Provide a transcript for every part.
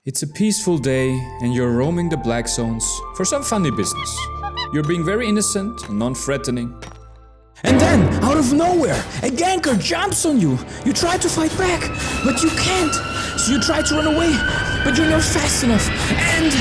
It's a peaceful day and you're roaming the black zones for some funny business. You're being very innocent and non-threatening. And then, out of nowhere, a ganker jumps on you. You try to fight back, but you can't. So you try to run away, but you're not fast enough, and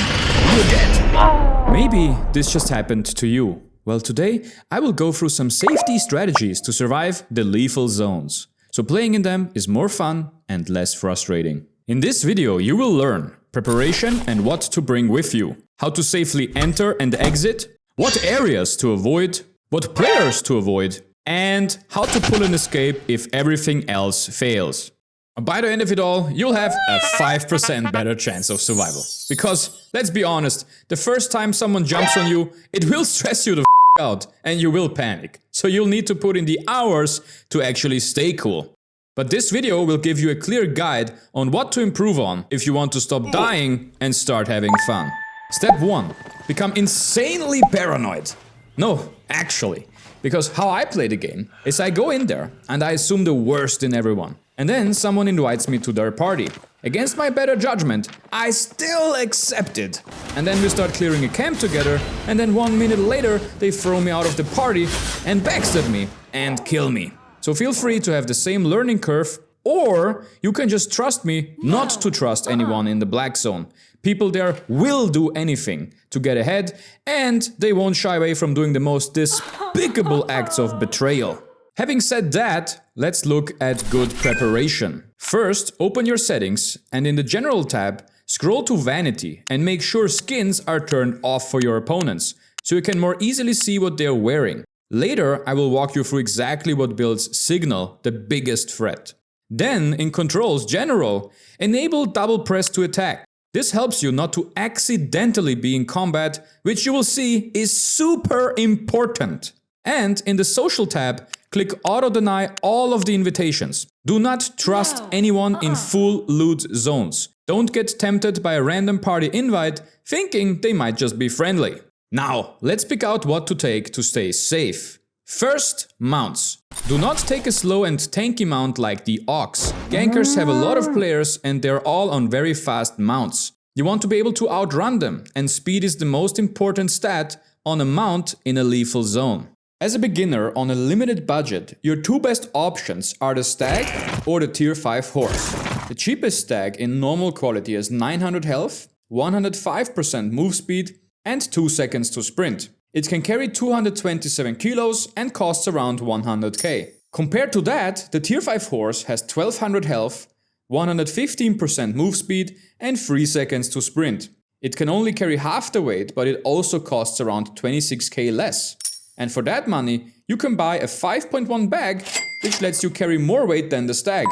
you're dead. Maybe this just happened to you. Well, today I will go through some safety strategies to survive the lethal zones. So playing in them is more fun and less frustrating. In this video you will learn preparation and what to bring with you, how to safely enter and exit, what areas to avoid, what players to avoid, and how to pull an escape if everything else fails. By the end of it all, you'll have a 5% better chance of survival. Because, let's be honest, the first time someone jumps on you, it will stress you the f*** out and you will panic. So you'll need to put in the hours to actually stay cool. But this video will give you a clear guide on what to improve on if you want to stop dying and start having fun. Step 1. Become insanely paranoid. No, actually. Because how I play the game is I go in there and I assume the worst in everyone. And then someone invites me to their party. Against my better judgment, I still accept it. And then we start clearing a camp together, and then 1 minute later they throw me out of the party and backstab me and kill me. So feel free to have the same learning curve, or you can just trust me not to trust anyone in the black zone. People there will do anything to get ahead, and they won't shy away from doing the most despicable acts of betrayal. Having said that, let's look at good preparation. First, open your settings and in the General tab, scroll to Vanity and make sure skins are turned off for your opponents, so you can more easily see what they're wearing. Later, I will walk you through exactly what builds Signal, the biggest threat. Then, in Controls General, enable double press to attack. This helps you not to accidentally be in combat, which you will see is super important. And in the Social tab, click Auto Deny all of the invitations. Do not trust anyone in full loot zones. Don't get tempted by a random party invite thinking they might just be friendly. Now, let's pick out what to take to stay safe. First, mounts. Do not take a slow and tanky mount like the Ox. Gankers have a lot of players and they're all on very fast mounts. You want to be able to outrun them, and speed is the most important stat on a mount in a lethal zone. As a beginner on a limited budget, your two best options are the Stag or the Tier 5 horse. The cheapest Stag in normal quality has 900 health, 105% move speed, and 2 seconds to sprint. It can carry 227 kilos and costs around 100k. Compared to that, the Tier 5 horse has 1200 health, 115% move speed, and 3 seconds to sprint. It can only carry half the weight, but it also costs around 26k less. And for that money, you can buy a 5.1 bag, which lets you carry more weight than the Stag.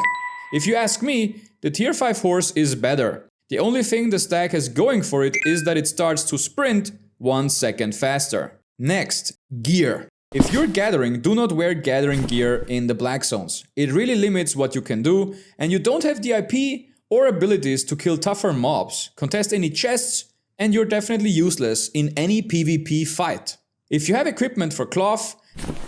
If you ask me, the Tier 5 horse is better. The only thing the Stag has going for it is that it starts to sprint 1 second faster. Next, gear. If you're gathering, do not wear gathering gear in the black zones. It really limits what you can do, and you don't have the IP or abilities to kill tougher mobs, contest any chests, and you're definitely useless in any PvP fight. If you have equipment for cloth,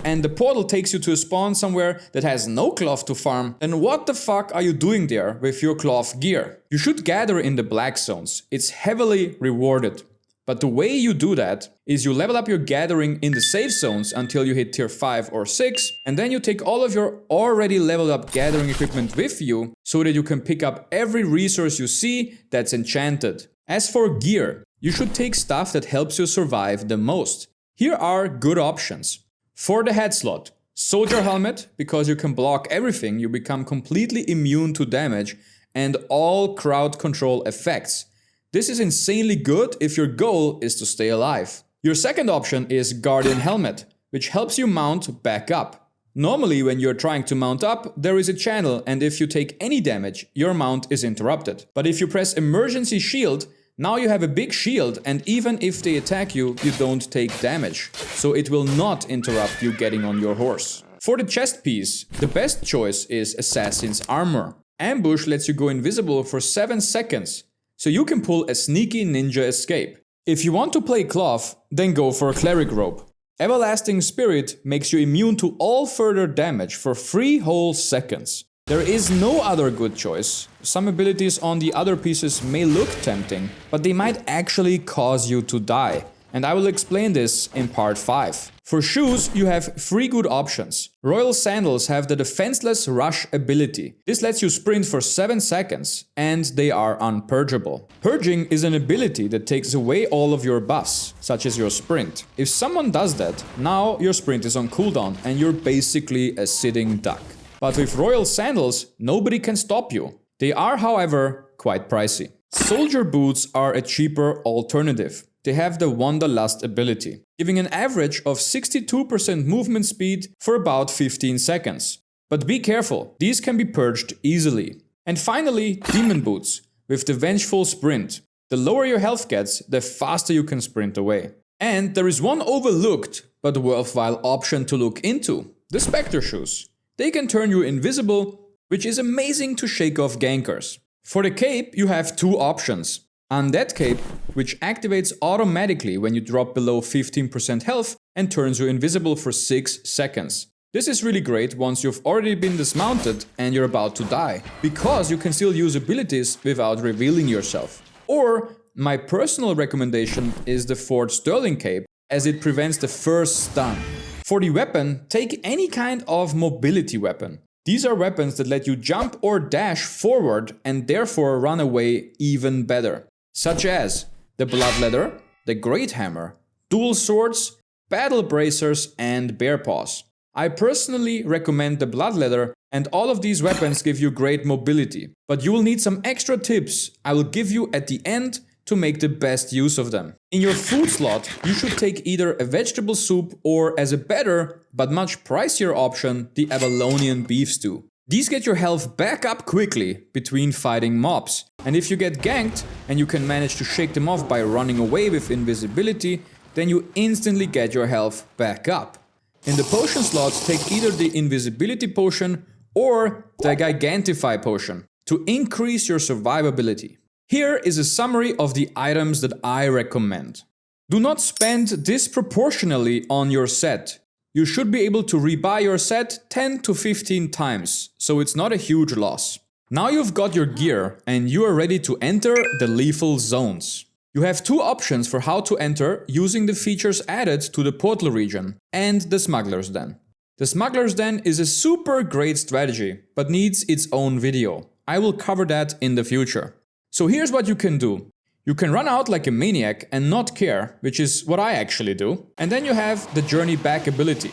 and the portal takes you to a spawn somewhere that has no cloth to farm, then what the fuck are you doing there with your cloth gear? You should gather in the black zones. It's heavily rewarded. But the way you do that is you level up your gathering in the safe zones until you hit Tier 5 or 6, and then you take all of your already leveled up gathering equipment with you so that you can pick up every resource you see that's enchanted. As for gear, you should take stuff that helps you survive the most. Here are good options. For the head slot, soldier helmet, because you can block everything, you become completely immune to damage and all crowd control effects. This is insanely good if your goal is to stay alive. Your second option is guardian helmet, which helps you mount back up. Normally when you're trying to mount up, there is a channel, and if you take any damage, your mount is interrupted. But if you press emergency shield, now you have a big shield, and even if they attack you, you don't take damage. So it will not interrupt you getting on your horse. For the chest piece, the best choice is Assassin's Armor. Ambush lets you go invisible for 7 seconds, so you can pull a sneaky ninja escape. If you want to play cloth, then go for a Cleric Robe. Everlasting Spirit makes you immune to all further damage for 3 whole seconds. There is no other good choice. Some abilities on the other pieces may look tempting, but they might actually cause you to die. And I will explain this in part 5. For shoes, you have 3 good options. Royal Sandals have the Defenseless Rush ability. This lets you sprint for 7 seconds, and they are unpurgeable. Purging is an ability that takes away all of your buffs, such as your sprint. If someone does that, now your sprint is on cooldown and you're basically a sitting duck. But with Royal Sandals, nobody can stop you. They are, however, quite pricey. Soldier Boots are a cheaper alternative. They have the Wanderlust ability, giving an average of 62% movement speed for about 15 seconds. But be careful, these can be purged easily. And finally, Demon Boots, with the Vengeful Sprint. The lower your health gets, the faster you can sprint away. And there is one overlooked but worthwhile option to look into, the Spectre Shoes. They can turn you invisible, which is amazing to shake off gankers. For the cape, you have 2 options. Undead Cape, which activates automatically when you drop below 15% health and turns you invisible for 6 seconds. This is really great once you've already been dismounted and you're about to die, because you can still use abilities without revealing yourself. Or, my personal recommendation is the Fort Sterling Cape, as it prevents the first stun. For the weapon, take any kind of mobility weapon. These are weapons that let you jump or dash forward and therefore run away even better. Such as the Bloodleather, the Great Hammer, Dual Swords, Battle Bracers and Bear Paws. I personally recommend the Bloodleather, and all of these weapons give you great mobility. But you will need some extra tips I will give you at the end to make the best use of them. In your food slot, you should take either a vegetable soup or, as a better but much pricier option, the Avalonian beef stew. These get your health back up quickly between fighting mobs. And if you get ganked and you can manage to shake them off by running away with invisibility, then you instantly get your health back up. In the potion slot, take either the invisibility potion or the Gigantify potion to increase your survivability. Here is a summary of the items that I recommend. Do not spend disproportionately on your set. You should be able to rebuy your set 10 to 15 times, so it's not a huge loss. Now you've got your gear and you are ready to enter the lethal zones. You have 2 options for how to enter using the features added to the portal region and the Smuggler's Den. The Smuggler's Den is a super great strategy, but needs its own video. I will cover that in the future. So here's what you can do. You can run out like a maniac and not care, which is what I actually do. And then you have the Journey Back ability,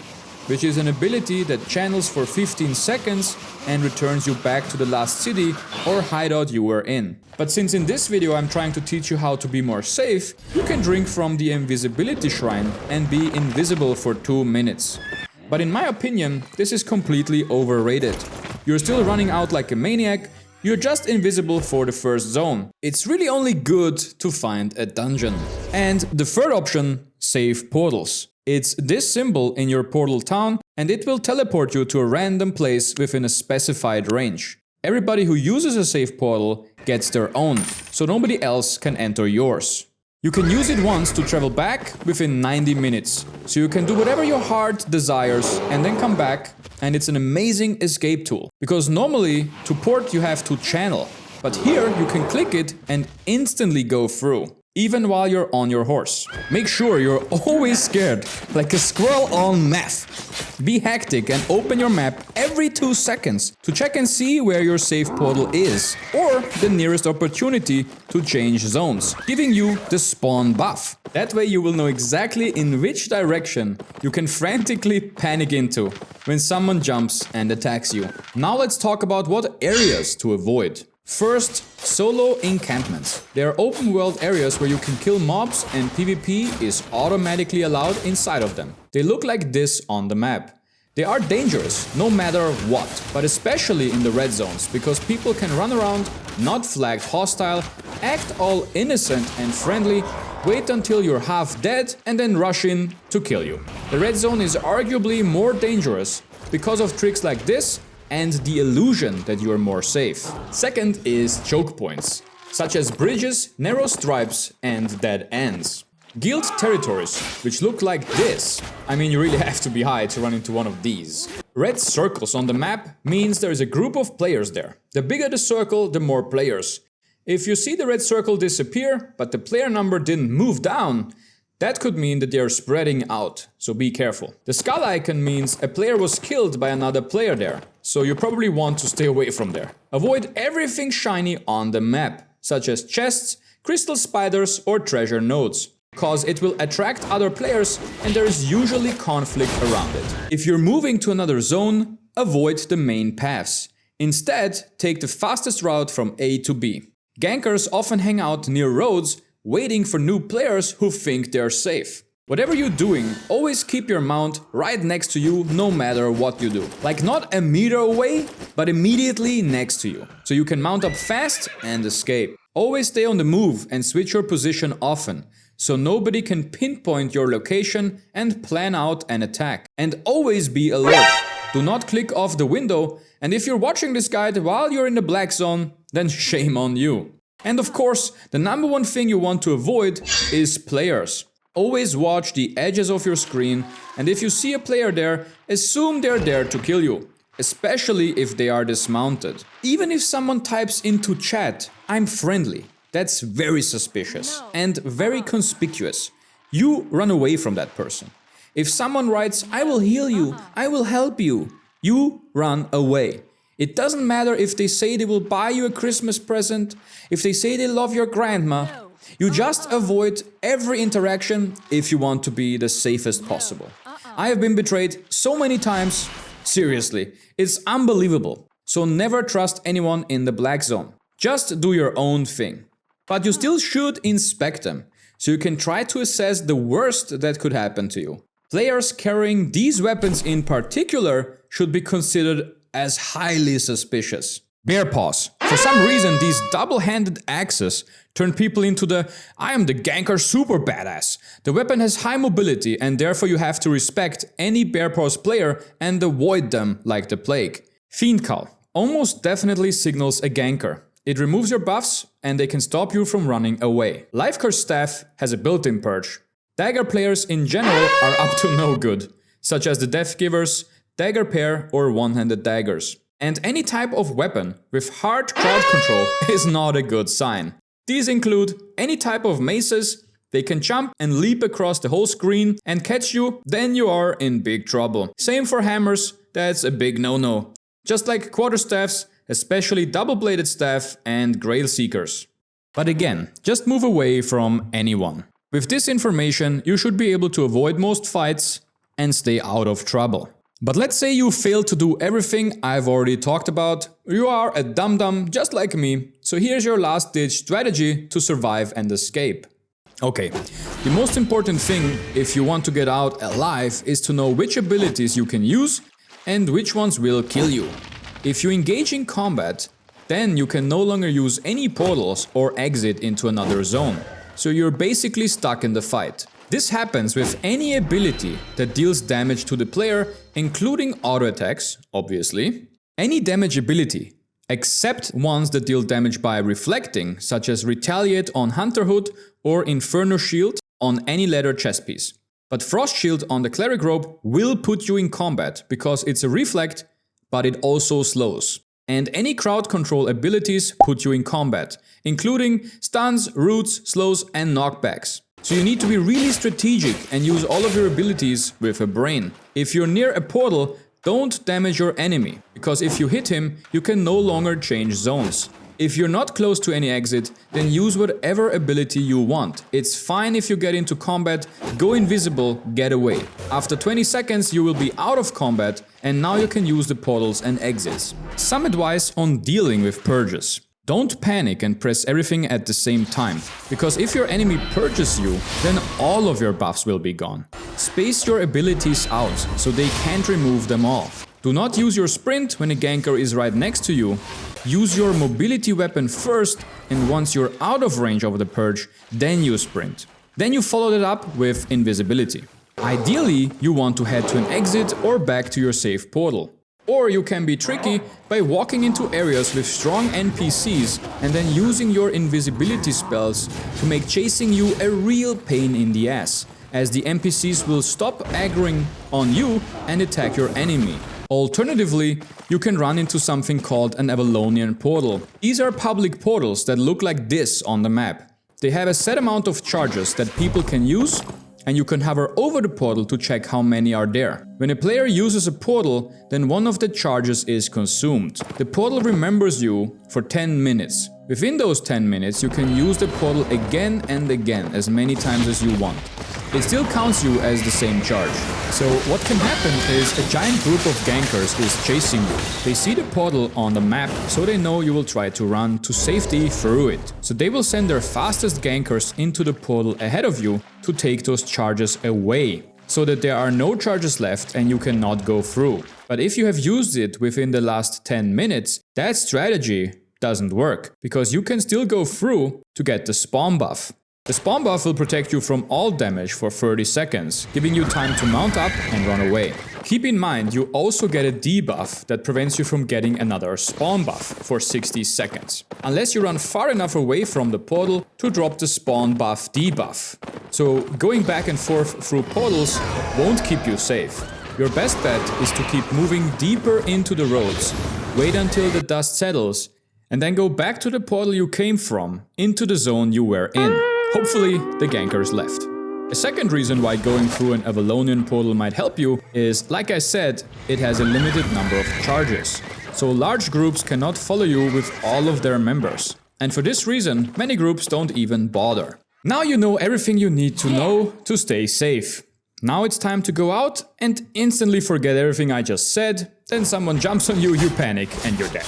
which is an ability that channels for 15 seconds and returns you back to the last city or hideout you were in. But since in this video I'm trying to teach you how to be more safe, you can drink from the Invisibility Shrine and be invisible for 2 minutes. But in my opinion, this is completely overrated. You're still running out like a maniac. You're just invisible for the first zone. It's really only good to find a dungeon. And the third option, save portals. It's this symbol in your portal town and it will teleport you to a random place within a specified range. Everybody who uses a save portal gets their own, so nobody else can enter yours. You can use it once to travel back within 90 minutes, so you can do whatever your heart desires and then come back, and it's an amazing escape tool. Because normally, to port you have to channel, but here you can click it and instantly go through, even while you're on your horse. Make sure you're always scared, like a squirrel on meth. Be hectic and open your map every 2 seconds to check and see where your save portal is, or the nearest opportunity to change zones, giving you the spawn buff. That way you will know exactly in which direction you can frantically panic into when someone jumps and attacks you. Now let's talk about what areas to avoid. First, solo encampments. They are open world areas where you can kill mobs and PvP is automatically allowed inside of them. They look like this on the map. They are dangerous no matter what, but especially in the red zones, because people can run around, not flagged hostile, act all innocent and friendly, wait until you're half dead and then rush in to kill you. The red zone is arguably more dangerous because of tricks like this and the illusion that you are more safe. Second is choke points, such as bridges, narrow stripes and dead ends. Guild territories, which look like this. I mean, you really have to be high to run into one of these. Red circles on the map means there is a group of players there. The bigger the circle, the more players. If you see the red circle disappear, but the player number didn't move down, that could mean that they are spreading out, so be careful. The skull icon means a player was killed by another player there, so you probably want to stay away from there. Avoid everything shiny on the map, such as chests, crystal spiders or treasure nodes, because it will attract other players and there is usually conflict around it. If you're moving to another zone, avoid the main paths. Instead, take the fastest route from A to B. Gankers often hang out near roads, waiting for new players who think they're safe. Whatever you're doing, always keep your mount right next to you no matter what you do. Like not a meter away, but immediately next to you. So you can mount up fast and escape. Always stay on the move and switch your position often, so nobody can pinpoint your location and plan out an attack. And always be alert. Do not click off the window, and if you're watching this guide while you're in the black zone, then shame on you. And of course, the number one thing you want to avoid is players. Always watch the edges of your screen, and if you see a player there, assume they're there to kill you, especially if they are dismounted. Even if someone types into chat, "I'm friendly," that's very suspicious and very conspicuous. You run away from that person. If someone writes, "I will heal you, I will help you," you run away. It doesn't matter if they say they will buy you a Christmas present, if they say they love your grandma. You just avoid every interaction if you want to be the safest possible. I have been betrayed so many times. Seriously, it's unbelievable. So never trust anyone in the black zone. Just do your own thing. But you still should inspect them, so you can try to assess the worst that could happen to you. Players carrying these weapons in particular should be considered as highly suspicious. Bear paws. For some reason, these double-handed axes turn people into "I am the ganker super badass." The weapon has high mobility and therefore you have to respect any bear paws player and avoid them like the plague. Fiend Cull almost definitely signals a ganker. It removes your buffs and they can stop you from running away. Life Curse Staff has a built-in purge. Dagger players in general are up to no good, such as the Death Givers, dagger pair or one-handed daggers. And any type of weapon with hard crowd control is not a good sign. These include any type of maces. They can jump and leap across the whole screen and catch you, then you are in big trouble. Same for hammers, that's a big no-no. Just like quarterstaffs, especially double-bladed staff and grail seekers. But again, just move away from anyone. With this information, you should be able to avoid most fights and stay out of trouble. But let's say you fail to do everything I've already talked about. You are a dum-dum just like me, so here's your last-ditch strategy to survive and escape. Okay, the most important thing if you want to get out alive is to know which abilities you can use and which ones will kill you. If you engage in combat, then you can no longer use any portals or exit into another zone, so you're basically stuck in the fight. This happens with any ability that deals damage to the player, including auto attacks, obviously. Any damage ability, except ones that deal damage by reflecting, such as Retaliate on Hunter Hood or Inferno Shield on any leather chest piece. But Frost Shield on the Cleric Robe will put you in combat because it's a reflect, but it also slows. And any crowd control abilities put you in combat, including stuns, roots, slows and knockbacks. So you need to be really strategic and use all of your abilities with a brain. If you're near a portal, don't damage your enemy, because if you hit him, you can no longer change zones. If you're not close to any exit, then use whatever ability you want. It's fine if you get into combat, go invisible, get away. After 20 seconds you will be out of combat and now you can use the portals and exits. Some advice on dealing with purges. Don't panic and press everything at the same time, because if your enemy purges you, then all of your buffs will be gone. Space your abilities out, so they can't remove them all. Do not use your sprint when a ganker is right next to you. Use your mobility weapon first, and once you're out of range of the purge, then you sprint. Then you follow that up with invisibility. Ideally, you want to head to an exit or back to your safe portal. Or you can be tricky by walking into areas with strong NPCs and then using your invisibility spells to make chasing you a real pain in the ass, as the NPCs will stop aggroing on you and attack your enemy. Alternatively, you can run into something called an Avalonian portal. These are public portals that look like this on the map. They have a set amount of charges that people can use, and you can hover over the portal to check how many are there. When a player uses a portal, then one of the charges is consumed. The portal remembers you for 10 minutes. Within those 10 minutes, you can use the portal again and again, as many times as you want. It still counts you as the same charge. So what can happen is a giant group of gankers is chasing you. They see the portal on the map, so they know you will try to run to safety through it. So they will send their fastest gankers into the portal ahead of you to take those charges away, so that there are no charges left and you cannot go through. But if you have used it within the last 10 minutes, that strategy doesn't work, because you can still go through to get the spawn buff. The spawn buff will protect you from all damage for 30 seconds, giving you time to mount up and run away. Keep in mind, you also get a debuff that prevents you from getting another spawn buff for 60 seconds, unless you run far enough away from the portal to drop the spawn buff debuff. So going back and forth through portals won't keep you safe. Your best bet is to keep moving deeper into the roads, wait until the dust settles, and then go back to the portal you came from, into the zone you were in. Hopefully, the gankers left. A second reason why going through an Avalonian portal might help you is, like I said, it has a limited number of charges. So large groups cannot follow you with all of their members. And for this reason, many groups don't even bother. Now you know everything you need to know to stay safe. Now it's time to go out and instantly forget everything I just said, then someone jumps on you, you panic, and you're dead.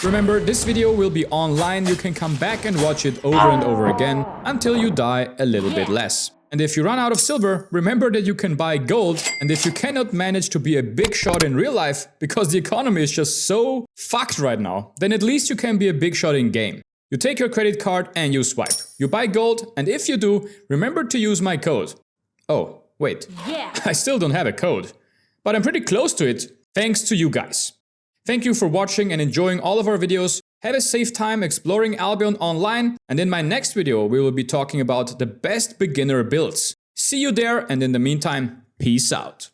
Remember, this video will be online, you can come back and watch it over and over again until you die a little bit less. And if you run out of silver, remember that you can buy gold, and if you cannot manage to be a big shot in real life because the economy is just so fucked right now, then at least you can be a big shot in game. You take your credit card and you swipe. You buy gold, and if you do, remember to use my code. Oh, wait. Yeah. I still don't have a code, but I'm pretty close to it, thanks to you guys. Thank you for watching and enjoying all of our videos. Have a safe time exploring Albion Online, and in my next video we will be talking about the best beginner builds. See you there, and in the meantime, peace out.